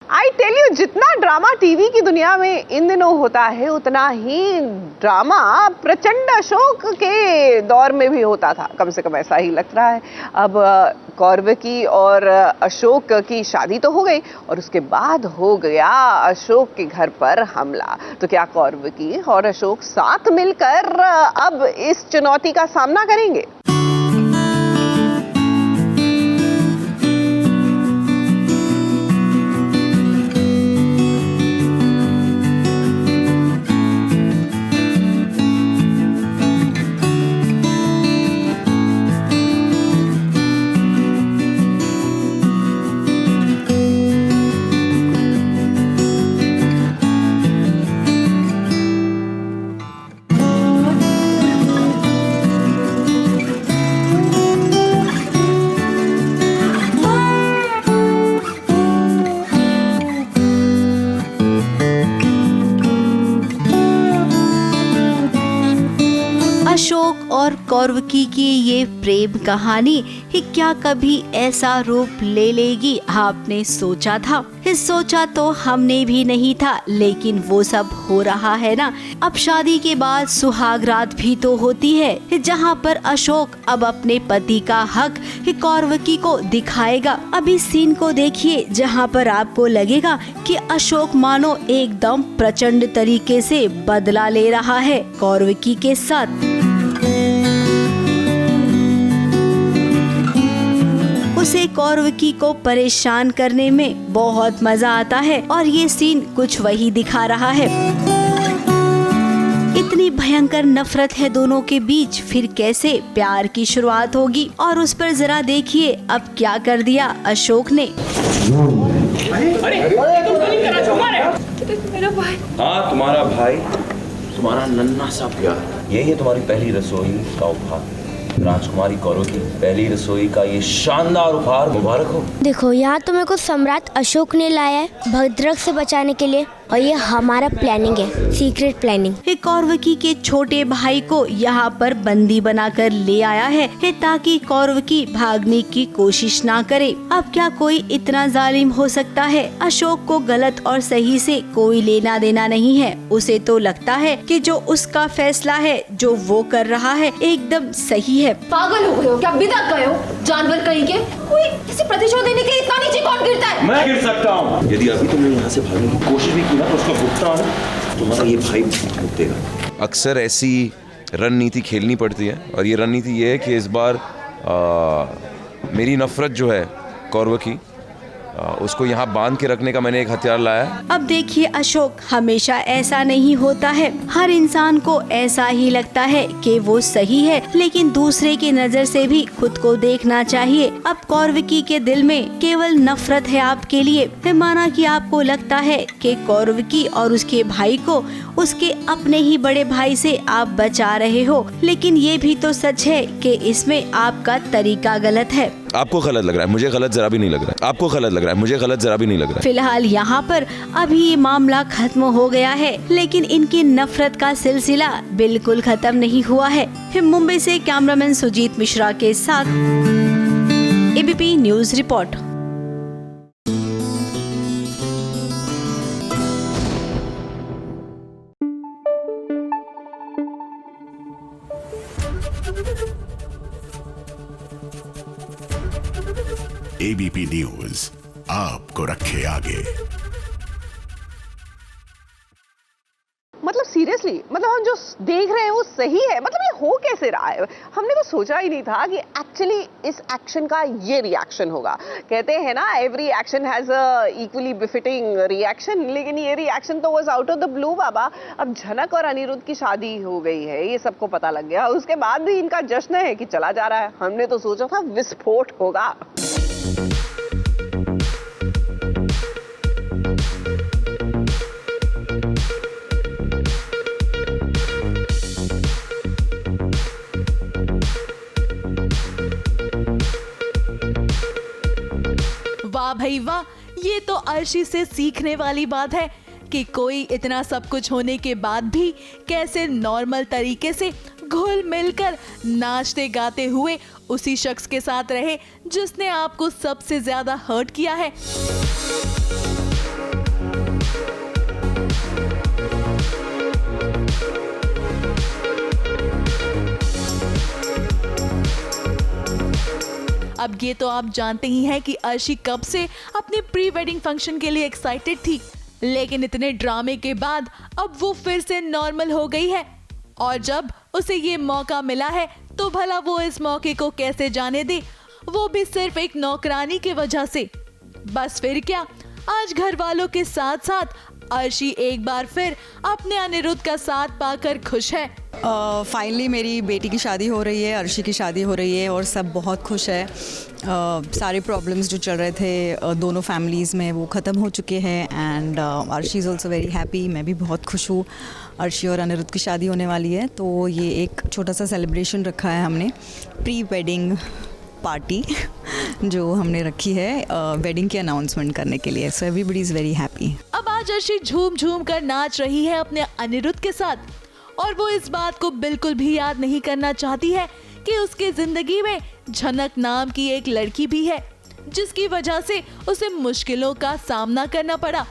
I tell you, जितना drama TV की दुनिया में इन दिनों होता है उतना ही ड्रामा प्रचंड अशोक के दौर में भी होता था, कम से कम ऐसा ही लग रहा है। अब कौरवकी और अशोक की शादी तो हो गई और उसके बाद हो गया अशोक के घर पर हमला। तो क्या कौरवकी और अशोक साथ मिलकर अब इस चुनौती का सामना करेंगे? अशोक और कौरवकी की ये प्रेम कहानी ही क्या कभी ऐसा रूप ले लेगी, आपने सोचा था? सोचा तो हमने भी नहीं था, लेकिन वो सब हो रहा है ना। अब शादी के बाद सुहाग रात भी तो होती है, जहाँ पर अशोक अब अपने पति का हक कौरवकी को दिखाएगा। अब इस सीन को देखिए, जहाँ पर आपको लगेगा कि अशोक मानो एकदम प्रचंड तरीके से बदला ले रहा है कौरवकी के साथ। उसे कौरवकी को परेशान करने में बहुत मजा आता है और ये सीन कुछ वही दिखा रहा है। इतनी भयंकर नफरत है दोनों के बीच, फिर कैसे प्यार की शुरुआत होगी? और उस पर जरा देखिए अब क्या कर दिया अशोक ने। मेरा भाई। हाँ, तुम्हारा भाई, तुम्हारा नन्हा सा प्यार, यही है तुम्हारी पहली रसोई का उपहार। राजकुमारी कौरवकी, पहली रसोई का ये शानदार उपहार मुबारक हो। देखो, यहाँ तो मेरे को सम्राट अशोक ने लाया है भद्रक से बचाने के लिए, और ये हमारा प्लानिंग है, सीक्रेट प्लानिंग। कौरवकी के छोटे भाई को यहाँ पर बंदी बनाकर ले आया है ताकि कौरवकी भागने की कोशिश ना करे। अब क्या कोई इतना जालिम हो सकता है? अशोक को गलत और सही से कोई लेना देना नहीं है। उसे तो लगता है कि जो उसका फैसला है, जो वो कर रहा है, एकदम सही है। पागल हो गए हो क्या? बिदक गए हो जानवर कहीं के? कोई किसी प्रतिशोध देने के लिए इतना नीचे कौन गिरता है? मैं गिर सकता हूँ। यदि अभी तुमने यहाँ से भागने की कोशिश भी की ना, तो उसका भुगतान तुम्हारा ये भाई भुगतेगा। अक्सर ऐसी रणनीति खेलनी पड़ती है, और ये रणनीति ये है कि इस बार मेरी नफरत जो है कौरवकी, उसको यहाँ बांध के रखने का मैंने एक हथियार लाया है। अब देखिए अशोक, हमेशा ऐसा नहीं होता है। हर इंसान को ऐसा ही लगता है कि वो सही है, लेकिन दूसरे की नजर से भी खुद को देखना चाहिए। अब कौरवकी के दिल में केवल नफरत है आपके लिए। माना कि आपको लगता है कि कौरवकी और उसके भाई को उसके अपने ही बड़े भाई से आप बचा रहे हो, लेकिन ये भी तो सच है कि इसमें आपका तरीका गलत है। आपको गलत लग रहा है, मुझे गलत जरा भी नहीं लग रहा है। आपको गलत लग रहा है, मुझे गलत जरा भी नहीं लग रहा है। फिलहाल यहाँ पर अभी ये मामला खत्म हो गया है, लेकिन इनकी नफरत का सिलसिला बिल्कुल खत्म नहीं हुआ है। मुंबई से कैमरामैन सुजीत मिश्रा के साथ ABP news report. ABP news आपको रखे आगे। मतलब सीरियसली, मतलब हम जो देख रहे हैं वो सही है? मतलब ये हो कैसे रहा है? हमने तो सोचा ही नहीं था कि एक्चुअली इस एक्शन का ये रिएक्शन होगा। कहते हैं ना, every action has a equally befitting reaction, लेकिन ये रिएक्शन तो was out of the blue बाबा। अब झनक और अनिरुद्ध की शादी हो गई है, ये सबको पता लग गया। उसके बाद भी इनका जश्न है कि चला जा रहा है। हमने तो सोचा था विस्फोट होगा। वाह भाई वाह, ये तो अर्शी से सीखने वाली बात है कि कोई इतना सब कुछ होने के बाद भी कैसे नॉर्मल तरीके से घुल मिलकर नाचते गाते हुए उसी शख्स के साथ रहे जिसने आपको सबसे ज्यादा हर्ट किया है। अब ये तो आप जानते ही हैं कि अर्शी कब से अपने प्री वेडिंग फंक्शन के लिए एक्साइटेड थी, लेकिन इतने ड्रामे के बाद अब वो फिर से नॉर्मल हो गई है। और जब उसे ये मौका मिला है तो भला वो इस मौके को कैसे जाने दे, वो भी सिर्फ एक नौकरानी की वजह से। बस फिर क्या, आज घर वालों के साथ साथ अर्शी एक बार फिर अपने अनिरुद्ध का साथ पाकर खुश है। फाइनली मेरी बेटी की शादी हो रही है, अर्शी की शादी हो रही है और सब बहुत खुश है। सारे प्रॉब्लम्स जो चल रहे थे दोनों फैमिलीज़ में वो ख़त्म हो चुके हैं and Arshi is also very happy. मैं भी बहुत खुश हूँ। अर्शी और अनिरुद्ध की शादी होने वाली है तो ये एक छोटा सा सेलिब्रेशन रखा है हमने, प्री वेडिंग पार्टी जो हमने रखी है वेडिंग की अनाउंसमेंट करने के लिए। So everybody is very happy. अब आज अर्शी झूम झूम कर नाच रही है अपने अनिरुद्ध के साथ और वो इस बात को बिल्कुल भी याद नहीं करना चाहती है कि उसकी जिंदगी में झनक नाम की एक लड़की भी है जिसकी वजह से उसे मुश्किलों का सामना करना पड़ा।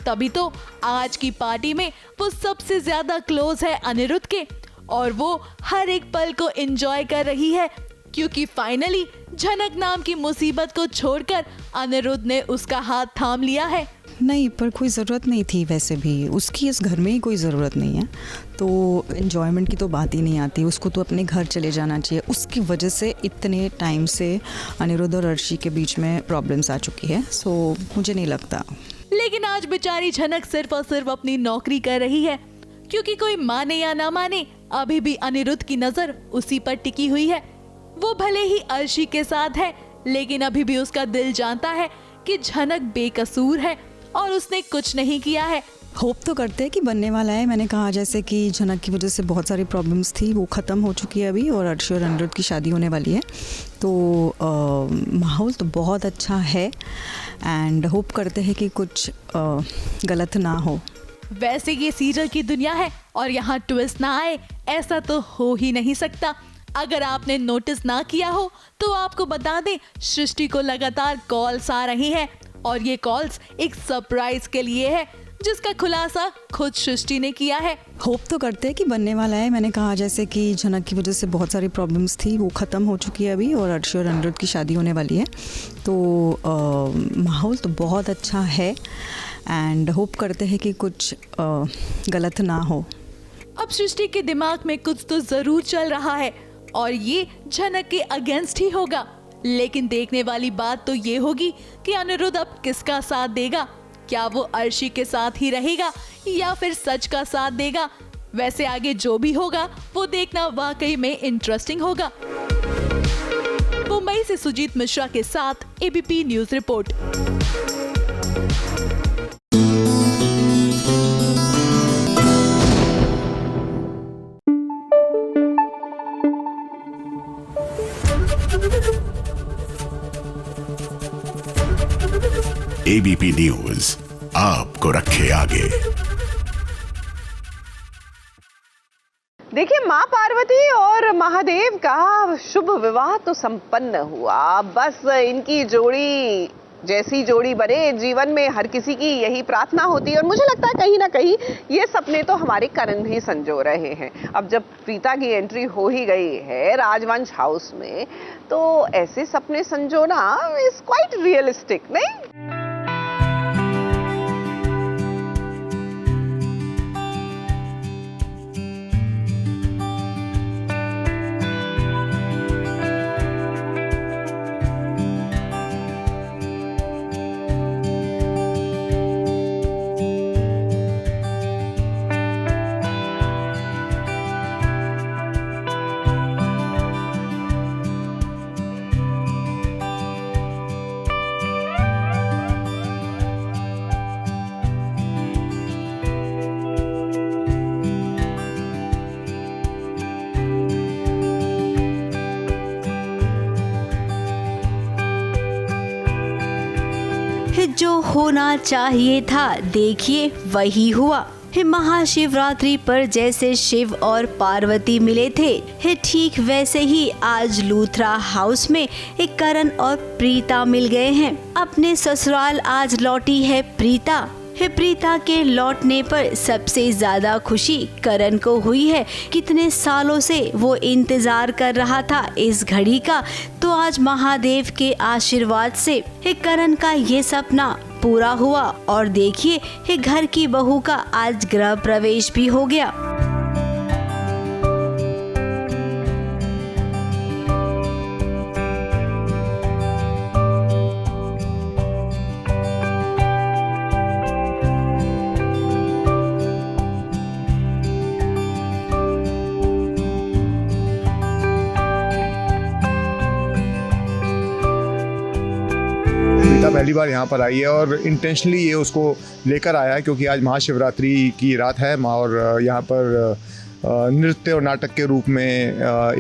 तभी तो आज की पार्टी में वो सबसे ज्यादा क्लोज है अनिरुद्ध के और वो हर एक पल को एंजॉय कर रही है क्योंकि फाइनली झनक नाम की मुसीबत को छोड़कर अनिरुद्ध ने उसका हाथ थाम लिया है। नहीं, पर कोई ज़रूरत नहीं थी, वैसे भी उसकी इस घर में ही कोई ज़रूरत नहीं है तो एन्जॉयमेंट की तो बात ही नहीं आती। उसको तो अपने घर चले जाना चाहिए। उसकी वजह से इतने टाइम से अनिरुद्ध और अर्शी के बीच में प्रॉब्लम्स आ चुकी है। सो मुझे नहीं लगता। लेकिन आज बेचारी झनक सिर्फ और सिर्फ अपनी नौकरी कर रही है क्योंकि कोई माने या ना माने अभी भी अनिरुद्ध की नजर उसी पर टिकी हुई है। वो भले ही अर्शी के साथ है लेकिन अभी भी उसका दिल जानता है कि झनक बेकसूर है और उसने कुछ नहीं किया है। होप तो करते हैं कि बनने वाला है। मैंने कहा जैसे कि झनक की वजह से बहुत सारी प्रॉब्लम्स थी वो ख़त्म हो चुकी है अभी और अर्शी और अनिरुद्ध की शादी होने वाली है तो माहौल तो बहुत अच्छा है एंड होप करते हैं कि कुछ गलत ना हो। वैसे ये सीरियल की दुनिया है और यहाँ ट्विस्ट ना आए ऐसा तो हो ही नहीं सकता। अगर आपने नोटिस ना किया हो तो आपको बता दें, सृष्टि को लगातार कॉल्स आ रही हैं और ये कॉल्स एक सरप्राइज के लिए है जिसका खुलासा खुद सृष्टि ने किया है। होप तो करते हैं कि बनने वाला है। मैंने कहा जैसे कि झनक की वजह से बहुत सारी प्रॉब्लम्स थी वो ख़त्म हो चुकी है अभी और अर्शी और अनिरुद्ध की शादी होने वाली है तो माहौल तो बहुत अच्छा है एंड होप करते हैं कि कुछ गलत ना हो। अब सृष्टि के दिमाग में कुछ तो ज़रूर चल रहा है और ये झनक के अगेंस्ट ही होगा। लेकिन देखने वाली बात तो ये होगी कि अनिरुद्ध अब किसका साथ देगा। क्या वो अर्शी के साथ ही रहेगा या फिर सच का साथ देगा। वैसे आगे जो भी होगा वो देखना वाकई में इंटरेस्टिंग होगा। मुंबई से सुजीत मिश्रा के साथ ABP news report. ABP news आपको रखे आगे। देखिए, माँ पार्वती और महादेव का शुभ विवाह तो संपन्न हुआ। बस इनकी जोड़ी जैसी जोड़ी बने, जीवन में हर किसी की यही प्रार्थना होती है और मुझे लगता है कहीं ना कहीं ये सपने तो हमारे करण भी संजो रहे हैं। अब जब प्रीता की एंट्री हो ही गई है राजवंश हाउस में तो ऐसे सपने संजोना इज क्वाइट रियलिस्टिक, नहीं? जो होना चाहिए था देखिए वही हुआ। महाशिवरात्रि पर जैसे शिव और पार्वती मिले थे ठीक वैसे ही आज लूथरा हाउस में एक करण और प्रीता मिल गए हैं। अपने ससुराल आज लौटी है प्रीता प्रीता के लौटने पर सबसे ज्यादा खुशी करण को हुई है। कितने सालों से वो इंतजार कर रहा था इस घड़ी का, तो आज महादेव के आशीर्वाद से करण का ये सपना पूरा हुआ और देखिए घर की बहू का आज गृह प्रवेश भी हो गया। पहली बार यहाँ पर आई है और इंटेंशनली ये उसको लेकर आया है क्योंकि आज महाशिवरात्रि की रात है और यहाँ पर नृत्य और नाटक के रूप में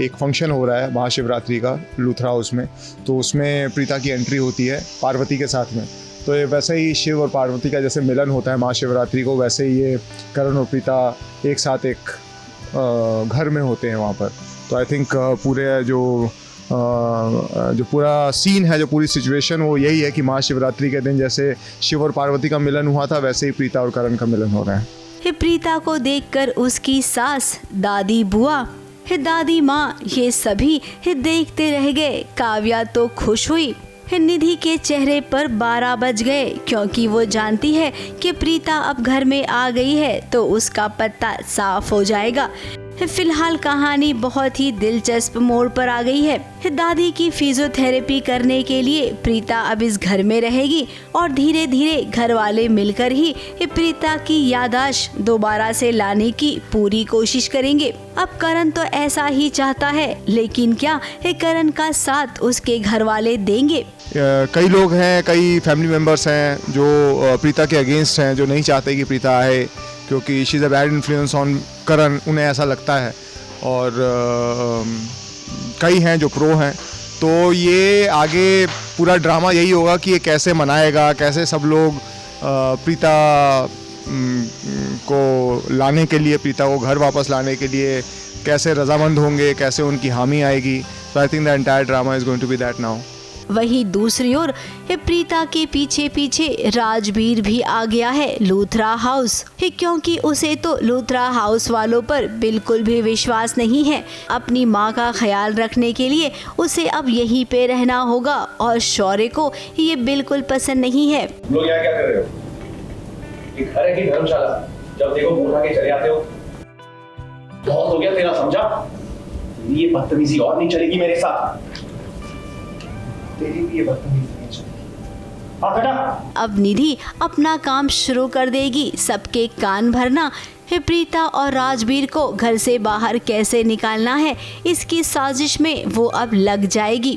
एक फंक्शन हो रहा है महाशिवरात्रि का लूथरा हाउस में। तो उसमें प्रीता की एंट्री होती है पार्वती के साथ में। तो ये वैसे ही शिव और पार्वती का जैसे मिलन होता है महाशिवरात्रि को, वैसे ही ये करण और प्रीता एक साथ एक घर में होते हैं वहाँ पर। तो आई थिंक पूरे जो पूरा सीन है, जो पूरी सिचुएशन वो यही है कि महाशिवरात्रि के दिन जैसे शिव और पार्वती का मिलन हुआ था वैसे ही प्रीता और करण का मिलन हो रहा है। प्रीता को देखकर उसकी सास, दादी, बुआ, दादी माँ ये सभी देखते रह गए। काव्या तो खुश हुई। निधि के चेहरे पर 12 बज गए क्योंकि वो जानती है कि प्रीता अब घर में आ गई है तो उसका पत्ता साफ हो जाएगा। फिलहाल कहानी बहुत ही दिलचस्प मोड़ पर आ गई है। दादी की फिजियोथेरेपी करने के लिए प्रीता अब इस घर में रहेगी और धीरे धीरे घर वाले मिलकर ही प्रीता की याददाश्त दोबारा से लाने की पूरी कोशिश करेंगे। अब करण तो ऐसा ही चाहता है, लेकिन क्या करण का साथ उसके घर वाले देंगे? कई लोग हैं, कई फैमिली मेम्बर्स हैं जो प्रीता के अगेंस्ट हैं, जो नहीं चाहते कि प्रीता आए क्योंकि she is a bad influence on Karan, उन्हें ऐसा लगता है। और कई हैं जो प्रो हैं। तो ये आगे पूरा ड्रामा यही होगा कि ये कैसे मनाएगा, कैसे सब लोग प्रीता को लाने के लिए, प्रीता को घर वापस लाने के लिए कैसे रजामंद होंगे, कैसे उनकी हामी आएगी। तो I think the entire drama is going to be that now. वहीं दूसरी ओर प्रीता के पीछे पीछे राजवीर भी आ गया है लूथरा हाउस, क्योंकि उसे तो लूथरा हाउस वालों पर बिल्कुल भी विश्वास नहीं है। अपनी माँ का ख्याल रखने के लिए उसे अब यहीं पे रहना होगा और शौर्य को ये बिल्कुल पसंद नहीं है। लोग यहाँ क्या कर रहे हो? ये घर है कि धर्मशाला? जब देखो मुंह उठा के चले आते हो। बहुत हो गया तेरा, समझा? ये बदतमीजी और नहीं चलेगी मेरे साथ। तेरी भी ये बदतमीजी नहीं चलेगी। अब निधि अपना काम शुरू कर देगी, सबके कान भरना। प्रीता और राजवीर को घर से बाहर कैसे निकालना है, इसकी साजिश में वो अब लग जाएगी।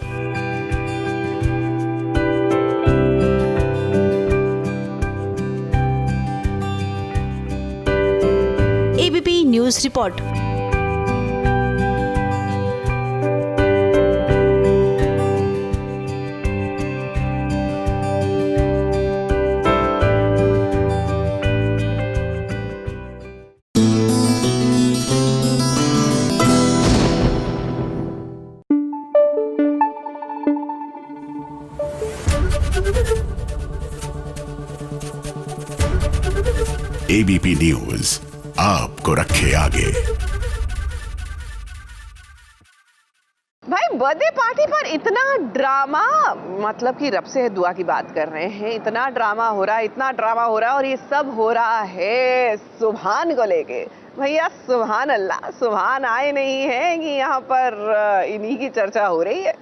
ABP news report. ABP news आपको रखे आगे। भाई बर्थडे पार्टी पर इतना ड्रामा, मतलब कि रब से दुआ की बात कर रहे हैं। इतना ड्रामा हो रहा है, इतना ड्रामा हो रहा है और ये सब हो रहा है सुभान को लेके। भैया सुभान अल्लाह, सुभान आए नहीं है कि यहाँ पर इन्हीं की चर्चा हो रही है।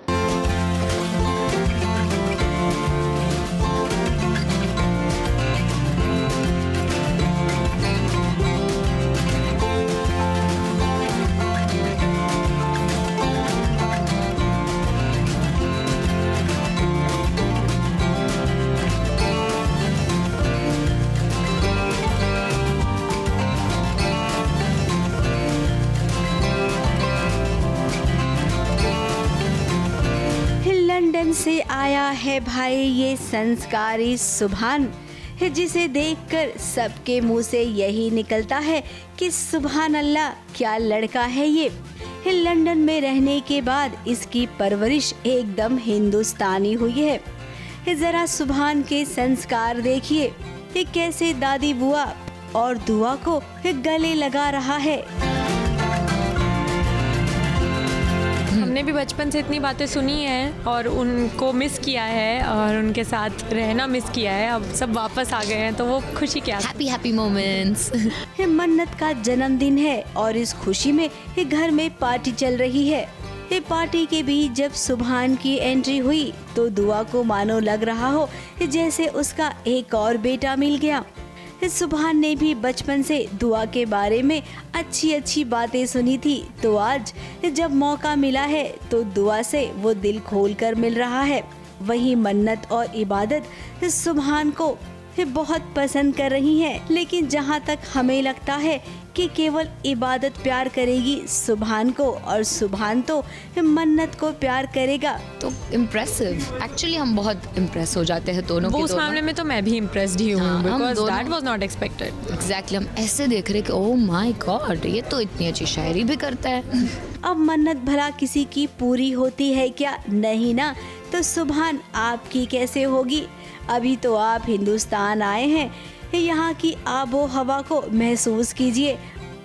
लंदन से आया है भाई ये संस्कारी सुभान, जिसे देखकर सबके मुंह से यही निकलता है कि सुभान अल्लाह, क्या लड़का है ये। लंदन में रहने के बाद इसकी परवरिश एकदम हिंदुस्तानी हुई है। जरा सुभान के संस्कार देखिए। ये कैसे दादी बुआ और दुआ को गले लगा रहा है। हमने भी बचपन से इतनी बातें सुनी है और उनको मिस किया है और उनके साथ रहना मिस किया है। अब सब वापस आ गए हैं तो वो खुशी क्या, हैप्पी मोमेंट्स। मन्नत का जन्मदिन है और इस खुशी में घर में पार्टी चल रही है। ये पार्टी के बीच जब सुभान की एंट्री हुई तो दुआ को मानो लग रहा हो जैसे उसका एक और बेटा मिल गया। सुभान ने भी बचपन से दुआ के बारे में अच्छी बातें सुनी थी, तो आज जब मौका मिला है तो दुआ से वो दिल खोलकर मिल रहा है। वहीं मन्नत और इबादत सुभान को बहुत पसंद कर रही हैं, लेकिन जहां तक हमें लगता है कि केवल इबादत प्यार करेगी सुभान को और सुभान तो मन्नत को प्यार करेगा। तो इम्प्रेसिव, एक्चुअली हम बहुत इम्प्रेस हो जाते हैं दोनों वो उस मामले में तो मैं भी इम्प्रेस्ड ही हूँ, because that was not expected. Exactly, हम ऐसे देख रहे कि ओह माय गॉड, ये तो इतनी अच्छी शायरी भी करता है। अब मन्नत भला किसी की पूरी होती है क्या? नहीं ना। तो सुभान आपकी कैसे होगी? अभी तो आप हिंदुस्तान आए हैं, यहाँ की आबो हवा को महसूस कीजिए,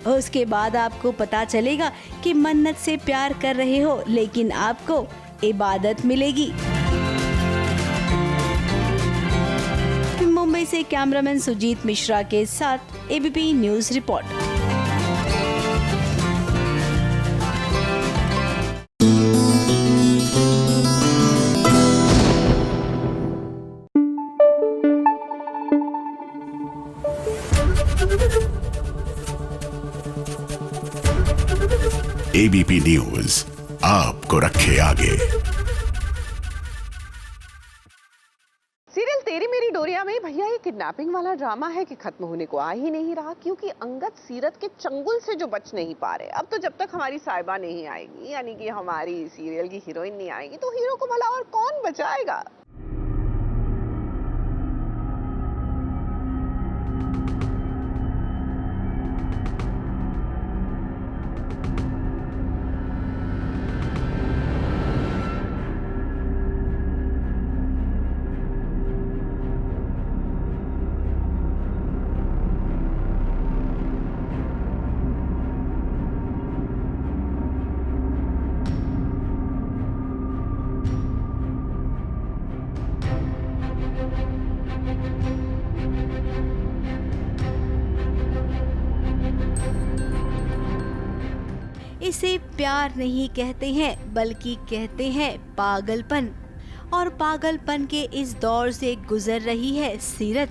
उसके बाद आपको पता चलेगा कि मन्नत से प्यार कर रहे हो लेकिन आपको इबादत मिलेगी। मुंबई से कैमरामैन सुजीत मिश्रा के साथ ABP news report. ABP news आपको रखे आगे। सीरियल तेरी मेरी डोरिया में भैया ये किडनैपिंग वाला ड्रामा है कि खत्म होने को आ ही नहीं रहा, क्योंकि अंगद सीरत के चंगुल से जो बच नहीं पा रहे। अब तो जब तक हमारी साहिबा नहीं आएगी, यानी कि हमारी सीरियल की हीरोइन नहीं आएगी, तो हीरो को भला और कौन बचाएगा? इसे प्यार नहीं कहते हैं बल्कि कहते हैं पागलपन। और पागलपन के इस दौर से गुजर रही है सीरत।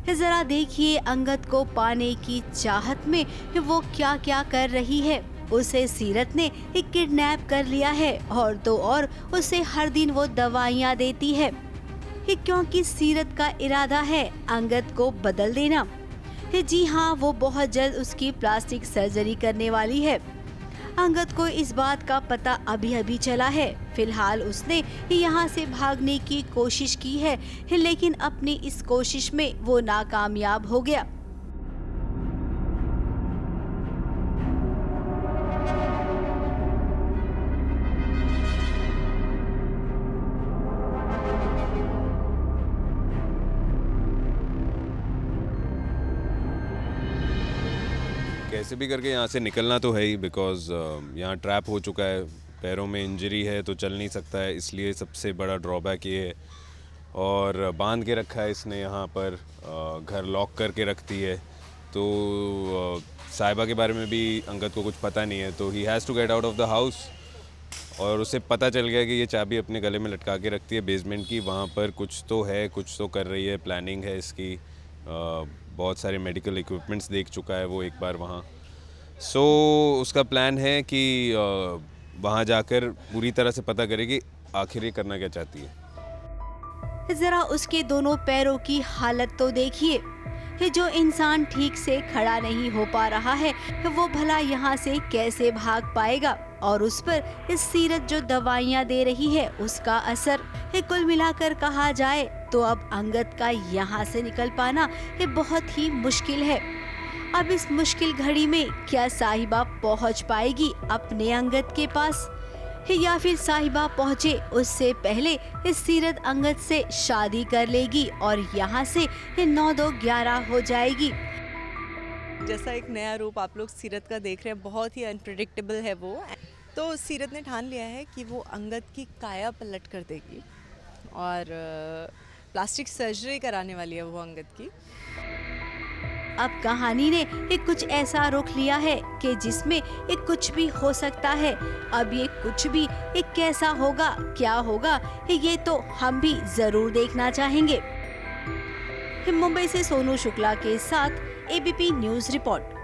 जरा देखिए अंगद को पाने की चाहत में वो क्या क्या कर रही है। उसे सीरत ने किडनैप कर लिया है और तो और उसे हर दिन वो दवाइयाँ देती है, क्योंकि सीरत का इरादा है अंगद को बदल देना। जी हाँ, वो बहुत जल्द उसकी प्लास्टिक सर्जरी करने वाली है। अंगद को इस बात का पता अभी चला है। फिलहाल उसने यहाँ से भागने की कोशिश की है, लेकिन अपनी इस कोशिश में वो नाकामयाब हो गया। कैसे भी करके यहाँ से निकलना तो है ही, बिकॉज यहाँ ट्रैप हो चुका है, पैरों में इंजरी है तो चल नहीं सकता है, इसलिए सबसे बड़ा ड्रॉबैक ये है। और बांध के रखा है इसने यहाँ पर, घर लॉक करके रखती है। तो साहिबा के बारे में भी अंगद को कुछ पता नहीं है, तो he has to get out of the house. और उसे पता चल गया कि ये चाबी अपने गले में लटका के रखती है बेसमेंट की, वहाँ पर कुछ तो है, कुछ तो कर रही है, प्लानिंग है इसकी। बहुत सारे मेडिकल इक्विपमेंट्स देख चुका है वो एक बार वहाँ। सो उसका प्लान है कि वहाँ जाकर पूरी तरह से पता करे कि आखिर ये करना क्या चाहती है। जरा उसके दोनों पैरों की हालत तो देखिए। जो इंसान ठीक से खड़ा नहीं हो पा रहा है वो भला यहाँ से कैसे भाग पाएगा। और उस पर इस सीरत जो दवाइयाँ दे रही है उसका असर। कुल मिलाकर कहा जाए तो अब अंगद का यहाँ से निकल पाना बहुत ही मुश्किल है। अब इस मुश्किल घड़ी में क्या साहिबा पहुँच पाएगी अपने अंगद के पास? या फिर साहिबा पहुँचे उससे पहले सीरत अंगद से शादी कर लेगी और यहाँ से 9-2-11 हो जाएगी। जैसा एक नया रूप आप लोग सीरत का देख रहे हैं, बहुत ही अनप्रेडिक्टेबल है वो। तो सीरत ने ठान लिया है कि वो अंगद की काया पलट कर देगी और प्लास्टिक सर्जरी कराने वाली है वो अंगद की। अब कहानी ने एक कुछ ऐसा रुख लिया है कि जिसमें एक कुछ भी हो सकता है। अब ये कुछ भी एक कैसा होगा, क्या होगा, ये तो हम भी जरूर देखना चाहेंगे। मुंबई से सोनू शुक्ला के साथ ABP news report.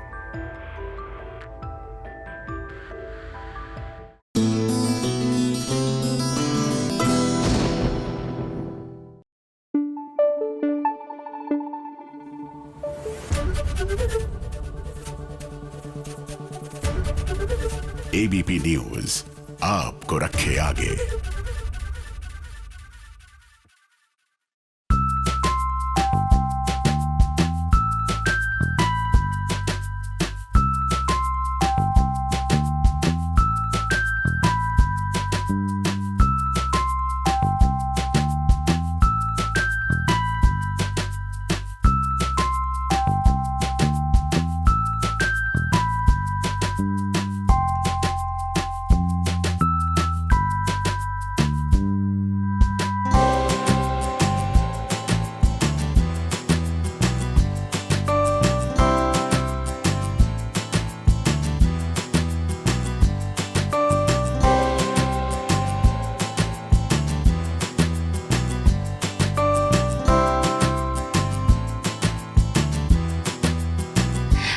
ABP news आपको रखे आगे।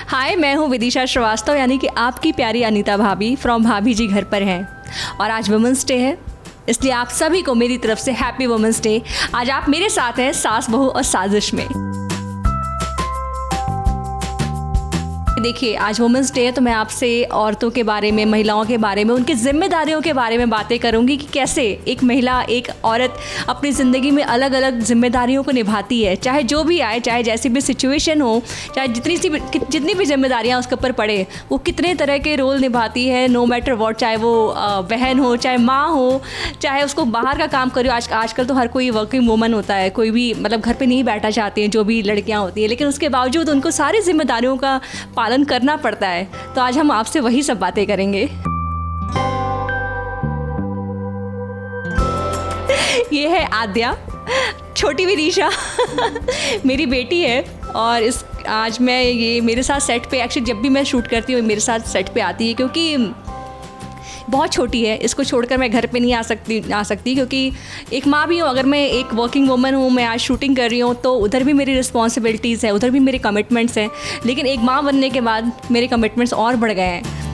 हाय, मैं हूँ विदिशा श्रीवास्तव, यानी कि आपकी प्यारी अनीता भाभी फ्रॉम भाभी जी घर पर हैं। और आज वुमेंस डे है, इसलिए आप सभी को मेरी तरफ से हैप्पी वुमेंस डे। आज आप मेरे साथ हैं सास बहू और साजिश में। देखिए, आज वुमेंस डे है तो मैं आपसे औरतों के बारे में, महिलाओं के बारे में, उनकी जिम्मेदारियों के बारे में बातें करूंगी कि कैसे एक महिला, एक औरत अपनी ज़िंदगी में अलग अलग जिम्मेदारियों को निभाती है। चाहे जो भी आए, चाहे जैसी भी सिचुएशन हो, चाहे जितनी भी जिम्मेदारियां उसके ऊपर पड़े, वो कितने तरह के रोल निभाती है, नो मैटर वॉट। चाहे वो बहन हो, चाहे माँ हो, चाहे उसको बाहर का काम करो। आजकल तो हर कोई वर्किंग वूमन होता है, कोई भी मतलब घर पर नहीं बैठा चाहती हैं, जो भी लड़कियाँ होती हैं, लेकिन उसके बावजूद उनको सारी जिम्मेदारियों का पालन करना पड़ता है। तो आज हम आपसे वही सब बातें करेंगे। ये है आद्या, छोटी विदिशा मेरी बेटी है। और आज मैं ये मेरे साथ सेट पे, एक्चुअली जब भी मैं शूट करती हूँ मेरे साथ सेट पे आती है, क्योंकि बहुत छोटी है, इसको छोड़कर मैं घर पे नहीं आ सकती क्योंकि एक माँ भी हूँ। अगर मैं एक वर्किंग वूमन हूँ, मैं आज शूटिंग कर रही हूँ, तो उधर भी मेरी रिस्पॉन्सिबिलिटीज़ है, उधर भी मेरे कमिटमेंट्स हैं। लेकिन एक माँ बनने के बाद मेरे कमिटमेंट्स और बढ़ गए हैं।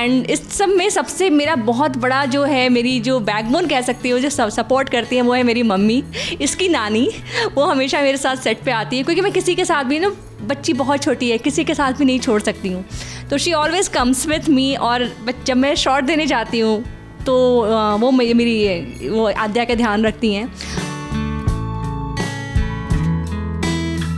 एंड इस सब में सबसे मेरा बहुत बड़ा जो है, मेरी जो बैकबोन कह सकती हो, जो सपोर्ट करती है, वो है मेरी मम्मी। इसकी नानी, वो हमेशा मेरे साथ सेट पे आती है, क्योंकि मैं किसी के साथ भी ना, बच्ची बहुत छोटी है, किसी के साथ भी नहीं छोड़ सकती हूँ। तो she always comes with me. और जब मैं शॉट देने जाती हूँ तो वो मेरी वो आद्या का ध्यान रखती हैं।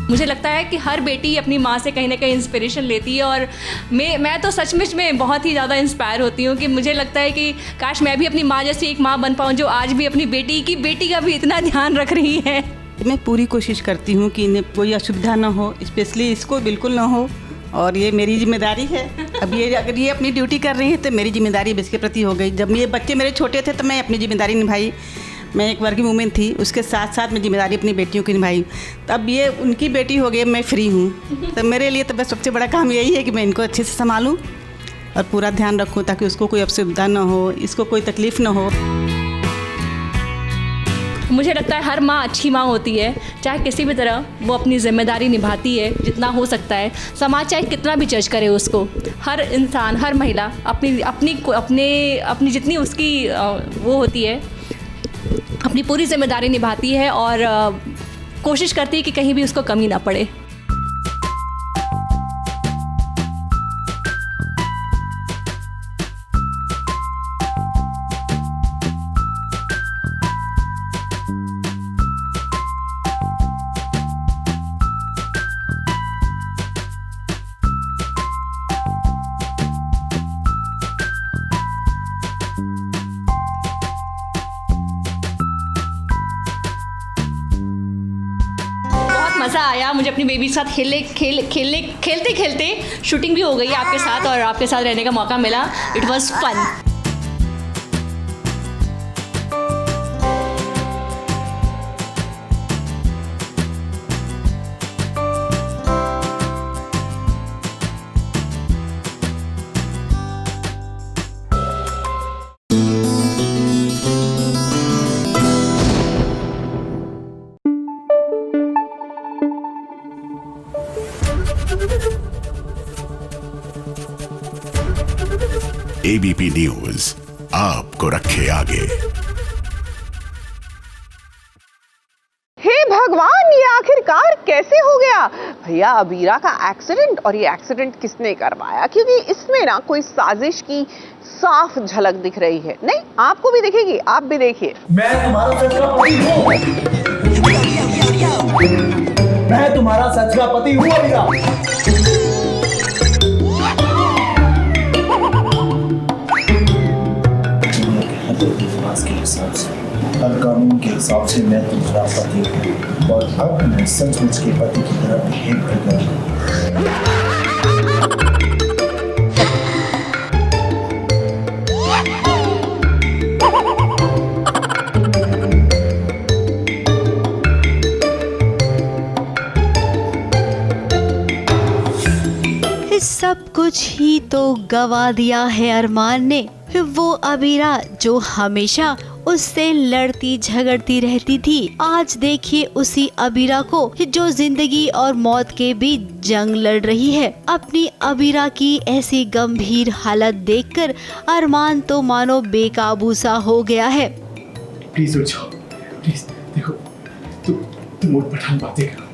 मुझे लगता है कि हर बेटी अपनी माँ से कहीं ना कहीं इंस्पिरेशन लेती है। और मैं तो सचमुच में बहुत ही ज़्यादा इंस्पायर होती हूँ कि मुझे लगता है कि काश मैं भी अपनी माँ जैसी एक माँ बन पाऊँ, जो आज भी अपनी बेटी का भी इतना ध्यान रख रही है। मैं पूरी कोशिश करती हूँ कि इन्हें कोई असुविधा ना हो, स्पेशली इसको बिल्कुल ना हो। और ये मेरी जिम्मेदारी है। अब ये अगर ये अपनी ड्यूटी कर रही है तो मेरी जिम्मेदारी अब इसके प्रति हो गई। जब ये बच्चे मेरे छोटे थे तो मैं अपनी जिम्मेदारी निभाई, मैं एक वर्किंग वूमेन थी, उसके साथ साथ मैं जिम्मेदारी अपनी बेटियों की निभाई। तब ये उनकी बेटी हो गई, मैं फ्री हूँ। तो मेरे लिए तो बस सबसे बड़ा काम यही है कि मैं इनको अच्छे से संभालूँ और पूरा ध्यान रखूँ, ताकि उसको कोई असुविधा ना हो, इसको कोई तकलीफ़ ना हो। मुझे लगता है हर माँ अच्छी माँ होती है, चाहे किसी भी तरह वो अपनी जिम्मेदारी निभाती है जितना हो सकता है। समाज चाहे कितना भी जज करे उसको, हर इंसान, हर महिला अपनी जितनी उसकी वो होती है, अपनी पूरी जिम्मेदारी निभाती है और कोशिश करती है कि कहीं भी उसको कमी ना पड़े। मज़ा आया मुझे अपनी बेबी के साथ खेलते खेलते शूटिंग भी हो गई आपके साथ और आपके साथ रहने का मौका मिला। It was fun. ABP news आपको रखे आगे। हे भगवान, ये आखिरकार कैसे हो गया? भैया अबीरा का एक्सीडेंट, और ये एक्सीडेंट किसने करवाया? क्योंकि इसमें ना कोई साजिश की साफ झलक दिख रही है। नहीं, आपको भी दिखेगी, आप भी देखिए। मैं तुम्हारा सच का पति हूँ। मैं तुम्हारा सच का पति हूँ अबीरा। के हिसाब से, हर कानून के हिसाब से मैं तुम्हारा पति हूँ और अब मैं सचमुच के पति की तरह बिहेव कर रहा हूँ। सब कुछ ही तो गवा दिया है अरमान ने। वो अबीरा जो हमेशा उससे लड़ती झगड़ती रहती थी, आज देखिए उसी अबीरा को जो जिंदगी और मौत के बीच जंग लड़ रही है। अपनी अबीरा की ऐसी गंभीर हालत देखकर अरमान तो मानो बेकाबू सा हो गया है। प्लीज उठ जाओ, प्लीज। देखो तुम उठ पठान बातें करो।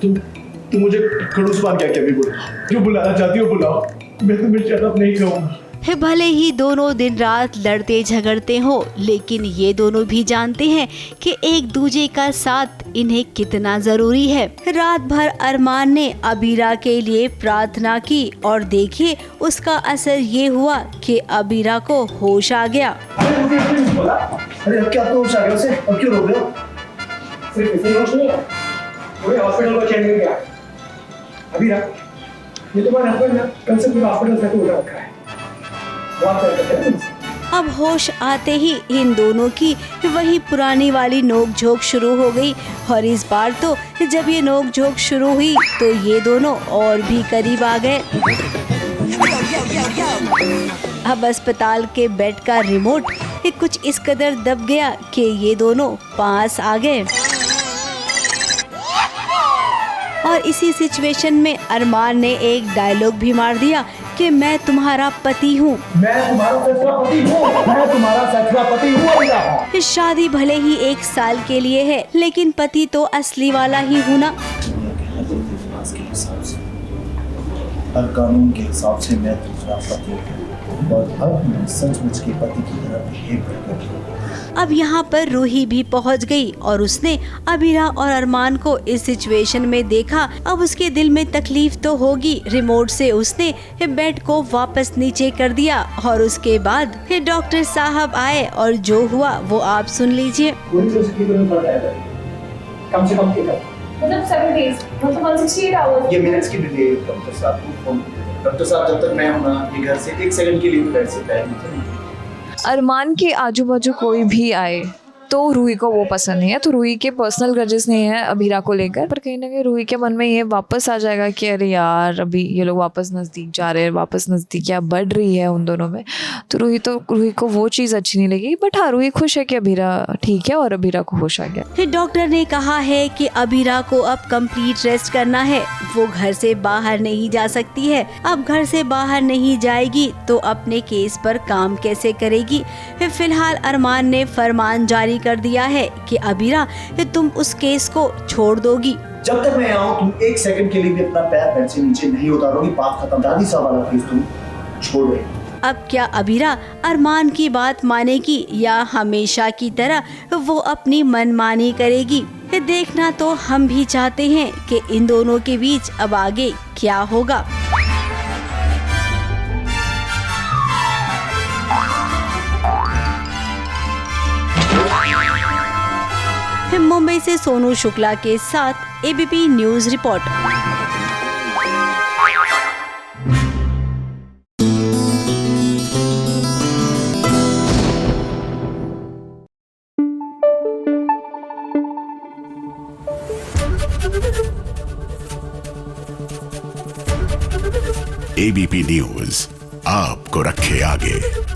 तुम मुझे खड़ूस मार क्या भी बुलाओ, जो बुलाना चाहती हो बुलाओ, मैं तुम्हें शट अप नहीं कहूँगा। भले ही दोनों दिन रात लड़ते झगड़ते हो, लेकिन ये दोनों भी जानते हैं कि एक दूजे का साथ इन्हें कितना जरूरी है। रात भर अरमान ने अबीरा के लिए प्रार्थना की और देखिए उसका असर ये हुआ कि अबीरा को होश आ गया। अरे अब क्या तो होश आ गया उसे? अब क्यों रो रहे हो? सिर्फ इसे होश नहीं है, पूरे हॉस्पिटल को चेंज किया। अबीरा, ये तुम्हारा हस्बैंड है, कल से पूरा हॉस्पिटल से उठा रखा है। अब होश आते ही इन दोनों की वही पुरानी वाली नोक-झोंक शुरू हो गई और इस बार तो जब ये नोक-झोंक शुरू हुई तो ये दोनों और भी करीब आ गए। अब अस्पताल के बेड का रिमोट कुछ इस कदर दब गया कि ये दोनों पास आ गए और इसी सिचुएशन में अरमान ने एक डायलॉग भी मार दिया कि मैं तुम्हारा पति हूँ। मैं तुम्हारा सच्चा पति हूँ। मैं तुम्हारा सच्चा पति हूँ। शादी भले ही 1 साल के लिए है, लेकिन पति तो असली वाला ही हूँ ना। हर कानून के हिसाब से मैं तुम्हारा पति हूँ और अब मैं सचमुच के पति की तरह बिहेव कर रही हूँ। अब यहाँ पर रूही भी पहुँच गई और उसने अबीरा और अरमान को इस सिचुएशन में देखा। अब उसके दिल में तकलीफ तो होगी। रिमोट से उसने बेड को वापस नीचे कर दिया और उसके बाद डॉक्टर साहब आए और जो हुआ वो आप सुन लीजिए। कम से कम मतलब 7 days, मतलब 168 hours। ये मिनट्स की डिले है डॉक्टर साहब को फोन। डॉक्टर साहब जब तक मैं हूँ ना, ये घर से 1 सेकंड के लिए भी बैठ सकता है। अरमान के आजू बाजू कोई भी आए तो रूही को वो पसंद नहीं है, तो रूही के पर्सनल ग्रजेस नहीं है अबीरा को लेकर, पर कहीं ना कहीं रूही के मन में ये वापस आ जाएगा कि अरे यार अभी ये लोग वापस नज़दीक जा रहे हैं, वापस नज़दीकियाँ बढ़ रही है उन दोनों में, तो रूही को वो चीज़ अच्छी नहीं लगी। बट हाँ, रूही खुश है कि अबीरा ठीक है और अबीरा को होश आ गया। फिर डॉक्टर ने कहा है कि अबीरा को अब कंप्लीट रेस्ट करना है, वो घर से बाहर नहीं जा सकती है। अब घर से बाहर नहीं जाएगी तो अपने केस पर काम कैसे करेगी। फिलहाल अरमान ने फरमान जारी कर दिया है कि अबीरा तुम उस केस को छोड़ दोगी। जब तक मैं यहाँ हूँ तुम एक सेकंड के लिए भी अपना पैर बेड से नीचे नहीं उतारोगी, बात खत्म। दादी साहब वाला केस तुम छोड़ रहे। अब क्या अबीरा अरमान की बात मानेगी या हमेशा की तरह वो अपनी मनमानी करेगी। देखना तो हम भी चाहते हैं कि इन दोनों के बीच अब आगे क्या होगा। मुंबई से सोनू शुक्ला के साथ ABP news report. ABP news आपको रखे आगे।